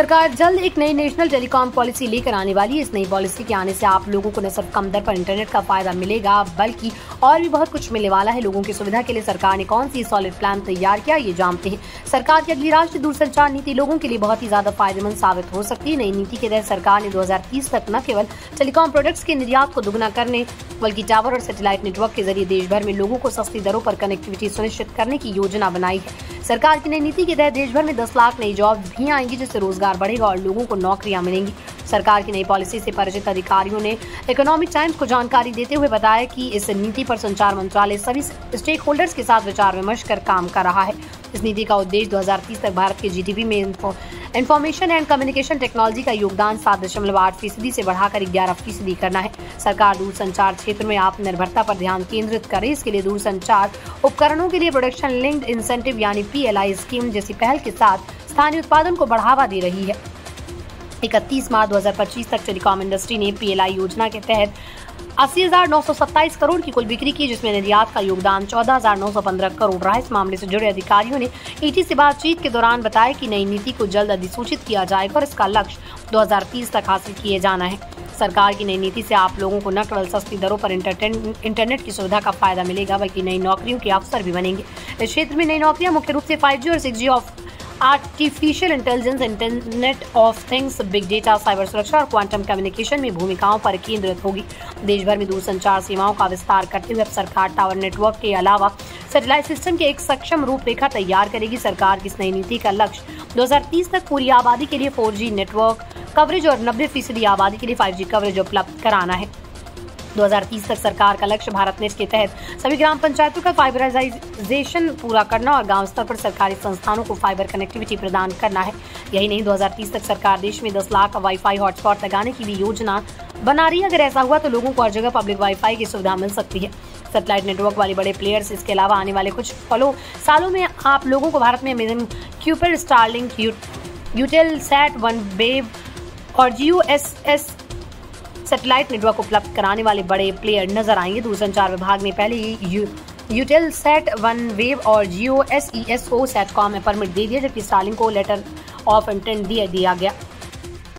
सरकार जल्द एक नई नेशनल टेलीकॉम पॉलिसी लेकर आने वाली है। इस नई पॉलिसी के आने से आप लोगों को न सिर्फ कम दर पर इंटरनेट का फायदा मिलेगा बल्कि और भी बहुत कुछ मिलने वाला है। लोगों की सुविधा के लिए सरकार ने कौन सी सॉलिड प्लान तैयार किया, ये जानते हैं। सरकार की अगली राष्ट्रीय दूरसंचार नीति लोगों के लिए बहुत ही ज्यादा फायदेमंद साबित हो सकती है। नई नीति के तहत सरकार ने 2030 तक न केवल टेलीकॉम प्रोडक्ट्स के निर्यात को दुगना करने बल्कि टावर और सैटेलाइट नेटवर्क के जरिए देश भर में लोगों को सस्ती दरों पर कनेक्टिविटी सुनिश्चित करने की योजना बनाई है। सरकार की नई नीति के तहत देश भर में 10 लाख नई जॉब भी आएंगी, जिससे रोजगार बढ़ेगा और लोगों को नौकरियां मिलेंगी। सरकार की नई पॉलिसी से परिचित अधिकारियों ने इकोनॉमिक टाइम्स को जानकारी देते हुए बताया कि इस नीति पर संचार मंत्रालय सभी स्टेक होल्डर्स के साथ विचार विमर्श कर काम कर रहा है। इस नीति का उद्देश्य 2030 तक भारत के जीडीपी में इंफॉर्मेशन एंड कम्युनिकेशन टेक्नोलॉजी का योगदान 7.8% से बढ़ाकर 11% करना है। सरकार दूरसंचार क्षेत्र में आत्मनिर्भरता पर ध्यान केंद्रित करे। इसके लिए दूरसंचार उपकरणों के लिए प्रोडक्शन लिंक्ड इंसेंटिव यानी PLI स्कीम जैसी पहल के साथ स्थानीय उत्पादन को बढ़ावा दे रही है। 31 मार्च 2025 तक टेलीकॉम इंडस्ट्री ने PLI योजना के तहत 80,927 करोड़ की कुल बिक्री की, जिसमें निर्यात का योगदान 14,915 करोड़ रहा। इस मामले से जुड़े अधिकारियों ने ET से बातचीत के दौरान बताया कि नई नीति को जल्द अधिसूचित किया जाएगा और इसका लक्ष्य 2030 तक हासिल किए जाना है। सरकार की नई नीति से आप लोगों को न केवल सस्ती दरों पर इंटरनेट की सुविधा का फायदा मिलेगा बल्कि नई नौकरियों के अवसर भी बनेंगे। इस क्षेत्र में नई नौकरियां मुख्य रूप से 5G और 6G of artificial intelligence, internet of things, big data, cyber सुरक्षा और क्वांटम कम्युनिकेशन में भूमिकाओं पर केंद्रित होगी। देश भर में दूरसंचार सेवाओं का विस्तार करते हुए अब सरकार टावर नेटवर्क के अलावा सैटेलाइट सिस्टम के एक सक्षम रूपरेखा तैयार करेगी। सरकार की इस नई नीति का लक्ष्य 2030 तक पूरी आबादी के लिए 4G नेटवर्क कवरेज और 90% आबादी के लिए 5G कवरेज उपलब्ध कराना है। 2030 तक सरकार का लक्ष्य भारत नेट के तहत सभी ग्राम पंचायतों का फाइबराइजेशन पूरा करना और गांव स्तर पर सरकारी संस्थानों को फाइबर कनेक्टिविटी प्रदान करना है। यही नहीं, 2030 तक सरकार देश में 10 लाख वाईफाई हॉटस्पॉट लगाने की भी योजना बना रही है। अगर ऐसा हुआ तो लोगों को हर जगह पब्लिक वाईफाई की सुविधा मिल सकती है। सैटेलाइट नेटवर्क वाले बड़े प्लेयर्स इसके अलावा आने वाले कुछ सालों में आप लोगों को भारत में अमेजन क्यूपर, स्टारलिंक, यूटेलसैट, वनवेव और GOSS सैटेलाइट नेटवर्क उपलब्ध कराने वाले बड़े प्लेयर नजर आएंगे। दूरसंचार विभाग ने पहले ही यूटेलसैट, वनवेव और GOSESO सैटकॉम में परमिट दे दिया, जबकि स्टारलिंक को लेटर ऑफ इंटेंट दिया गया।